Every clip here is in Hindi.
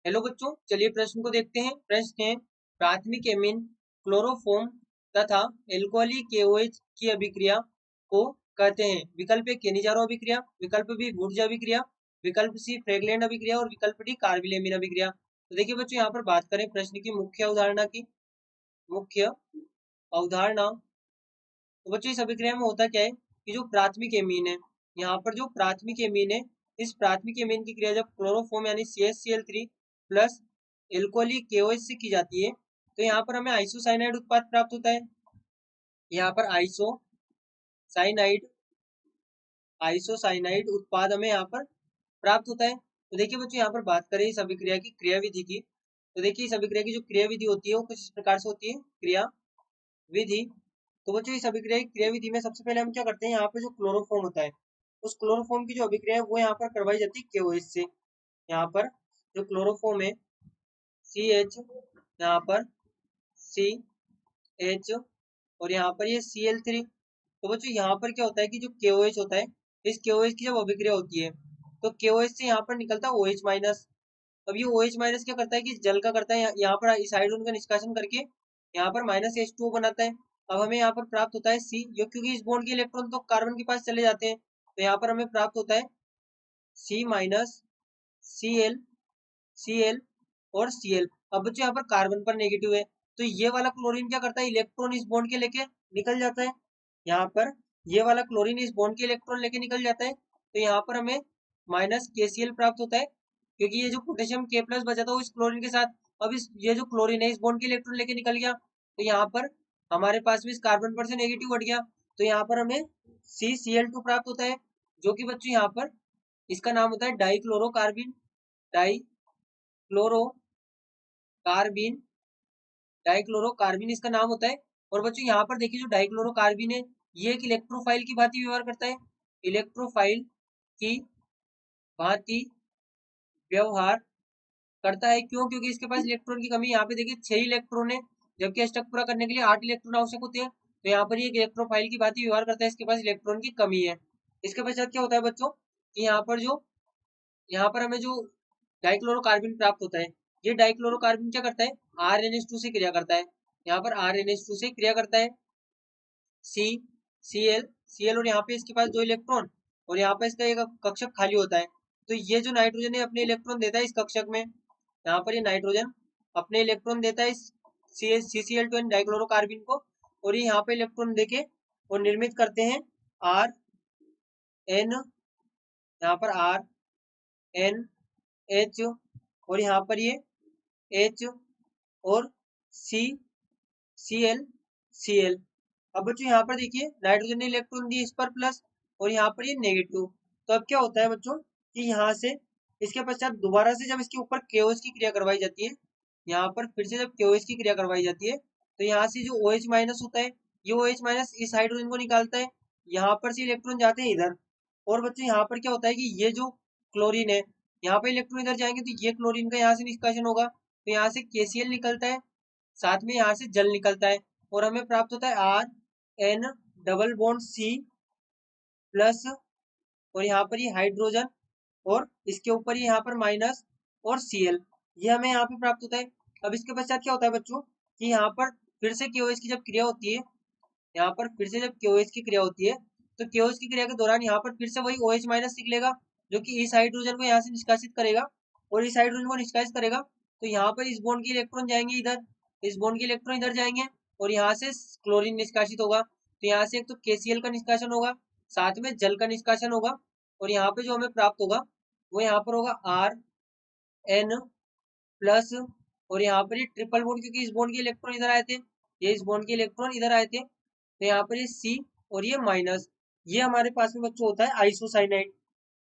हेलो बच्चों, चलिए प्रश्न को देखते हैं। प्रश्न है, प्राथमिक एमीन क्लोरोफॉर्म तथा एल्कोहली KOH की अभिक्रिया को कहते हैं। विकल्प ए केनिजारो अभिक्रिया, विकल्प बी वुड्ज अभिक्रिया, विकल्प सी फ्रेगलैंड अभिक्रिया और विकल्प डी कार्बिल-एमीन अभिक्रिया। तो देखिए बच्चों, यहाँ पर बात करें प्रश्न की मुख्य अवधारणा की। मुख्य अवधारणा, तो बच्चों इस अभिक्रिया में होता क्या है कि जो प्राथमिक एमीन है, यहाँ पर जो प्राथमिक एमीन है, इस प्राथमिक एमीन की क्रिया जब क्लोरोफॉर्म यानी CH Cl3 प्लस एल्कोहली KOH से की जाती है, तो यहाँ पर हमें आइसोसाइनाइड उत्पाद प्राप्त होता है। यहाँ पर आइसोसाइनाइड आइसोसाइनाइड उत्पाद हमें यहाँ पर प्राप्त होता है। तो देखिए बच्चों, यहाँ पर बात करें इस अभिक्रिया की क्रियाविधि की, तो देखिए इस अभिक्रिया की जो क्रियाविधि होती है वो कुछ इस प्रकार से होती है। क्रिया विधि, तो बच्चों इस अभिक्रिया की क्रियाविधि में सबसे पहले हम क्या करते हैं, यहाँ पे जो क्लोरोफॉर्म होता है, उस क्लोरोफॉर्म की जो अभिक्रिया है वो यहाँ पर करवाई जाती है KOH से। यहाँ पर जो क्लोरोफॉर्म है CH, यहाँ पर CH और यहाँ पर ये Cl3। तो बच्चों यहाँ पर क्या होता है कि जो KOH होता है, इस KOH की जब अभिक्रिया होती है तो KOH से यहाँ पर निकलता है OH माइनस। अब ये OH माइनस क्या करता है कि जल का करता है, यहाँ पर इस हाइड्रोजन का निष्कासन करके यहाँ पर -H2O बनाता है। अब हमें यहाँ पर प्राप्त होता है C, जो क्योंकि इस बॉन्ड के इलेक्ट्रॉन तो कार्बन के पास चले जाते हैं, तो यहाँ पर हमें प्राप्त होता है C माइनस Cl और Cl। अब बच्चों यहाँ पर कार्बन पर नेगेटिव है, तो ये वाला क्लोरीन क्या करता है, इलेक्ट्रॉन इस बॉन्ड के लेके निकल जाता है। यहाँ पर ये वाला क्लोरीन इस बॉन्ड के इलेक्ट्रॉन लेके निकल जाता है, तो यहाँ पर हमें -KCl प्राप्त होता है, क्योंकि ये जो पोटेशियम K प्लस बचा था वो इस क्लोरीन के साथ, अब इस ये जो क्लोरीन है इस बॉन्ड के इलेक्ट्रॉन लेके निकल गया, तो यहाँ पर हमारे पास भी इस कार्बन पर से नेगेटिव हट गया, तो यहाँ पर हमें CCl2 प्राप्त होता है, जो कि बच्चों यहाँ पर इसका नाम होता है डाइक्लोरोकार्बिन। डाइक्लोरोकार्बिन डाइक्लोरोकार्बिन इसका नाम होता है। और बच्चों यहाँ पर देखिए जो डाइक्लोरोकार्बिन है, ये एक इलेक्ट्रोफाइल की भांति व्यवहार करता है। इलेक्ट्रोफाइल की भांति व्यवहार करता है, क्यों? क्योंकि इसके पास इलेक्ट्रॉन की कमी, यहाँ पे देखिए 6 इलेक्ट्रॉन है, जबकि अष्टक पूरा करने के लिए 8 इलेक्ट्रॉन आवश्यक होते हैं, तो यहाँ पर ये एक इलेक्ट्रोफाइल की भांति व्यवहार करता है, इसके पास इलेक्ट्रॉन की कमी है। इसके पश्चात क्या होता है बच्चों कि यहाँ पर हमें जो डाइक्लोरोकार्बिन प्राप्त होता है, ये डाइक्लोरोकार्बिन क्या करता है, RnH2 से क्रिया करता है। यहाँ पर RnH2 से क्रिया करता है Cl और यहाँ पे इसके पास 2 इलेक्ट्रॉन और यहाँ पे इसका एक कक्षक खाली होता है, तो ये जो नाइट्रोजन है अपने इलेक्ट्रॉन देता है इस कक्षक में। यहाँ पर ये नाइट्रोजन अपने इलेक्ट्रॉन देता है इस CCl2 डाइक्लोरोकार्बिन को, और ये यहाँ पे इलेक्ट्रॉन देके और निर्मित करते हैं Rn, यहाँ पर RnH और यहाँ पर ये H और Cl। अब बच्चों यहाँ पर देखिए नाइट्रोजन ने इलेक्ट्रॉन दिए इस पर प्लस और यहाँ पर ये नेगेटिव, तो अब क्या होता है बच्चों कि यहाँ से इसके पश्चात दोबारा से जब इसके ऊपर KOH की क्रिया करवाई जाती है, यहाँ पर फिर से जब KOH की क्रिया करवाई जाती है, तो यहाँ से जो OH माइनस होता है, ये OH माइनस इस हाइड्रोजन को निकालता है, यहाँ पर से इलेक्ट्रॉन जाते हैं इधर। और बच्चों यहाँ पर क्या होता है कि ये जो क्लोरीन है, यहाँ पर इलेक्ट्रॉन इधर जाएंगे तो ये क्लोरीन का यहाँ से निष्कासन होगा, तो यहाँ से KCl निकलता है, साथ में यहाँ से जल निकलता है, और हमें प्राप्त होता है Rn double bond C plus, और यहाँ पर ये हाइड्रोजन और इसके ऊपर ये यहाँ पर माइनस और Cl, ये हमें यहाँ पे प्राप्त होता है। अब इसके पश्चात क्या होता है बच्चों कि यहाँ पर फिर से KOH की जब क्रिया होती है, यहाँ पर फिर से जब KOH की क्रिया होती है, तो KOH की क्रिया के दौरान यहाँ पर फिर से वही OH माइनस निकलेगा, जो कि इस हाइड्रोजन को यहाँ से निष्कासित करेगा, और इस हाइड्रोजन को निष्कासित करेगा, तो यहाँ पर इस बॉन्ड के इलेक्ट्रॉन जाएंगे इधर, इस बॉन्ड के इलेक्ट्रॉन इधर जाएंगे, और यहाँ से क्लोरीन निष्कासित होगा, तो यहाँ से एक तो KCl का निष्कासन होगा, साथ में जल का निष्कासन होगा, और यहाँ पे जो हमें प्राप्त होगा वो यहाँ पर होगा Rn प्लस, और यहाँ पर ये ट्रिपल बॉन्ड, क्योंकि इस बॉन्ड के इलेक्ट्रॉन इधर आए थे, ये इस बॉन्ड के इलेक्ट्रॉन इधर आए थे, तो यहाँ पर ये C और ये माइनस, ये हमारे पास में बच्चों होता है आइसोसाइनाइड।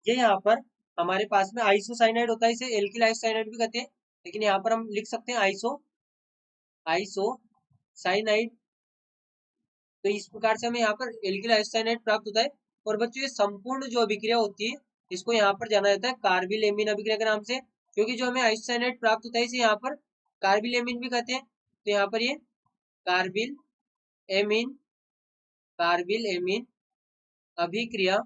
ये यहाँ पर हमारे पास में आइसोसाइनाइड होता है, इसे एल्किल आइसोसाइनाइड भी कहते हैं, लेकिन यहाँ पर हम लिख सकते हैं आइसोसाइनाइड। तो इस प्रकार से हमें यहाँ पर एल्किल आइसोसाइनाइड प्राप्त होता है। और बच्चों ये संपूर्ण जो अभिक्रिया होती है, इसको यहाँ पर जाना जाता है कार्बिल एमीन अभिक्रिया के नाम से, क्योंकि जो हमें आइसोसाइनाइड प्राप्त होता है इसे यहाँ पर कार्बिल एमीन भी कहते हैं। तो यहाँ पर ये कार्बिल एमीन अभिक्रिया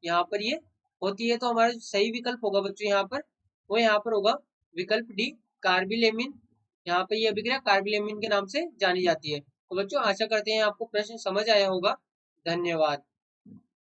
यहाँ पर ये होती है, तो हमारा जो सही विकल्प होगा बच्चों यहाँ पर, वो यहाँ पर होगा विकल्प डी, कार्बिलेमिन। यहाँ पर ये अभिक्रिया कार्बिलेमिन के नाम से जानी जाती है। तो बच्चों आशा करते हैं आपको प्रश्न समझ आया होगा। धन्यवाद।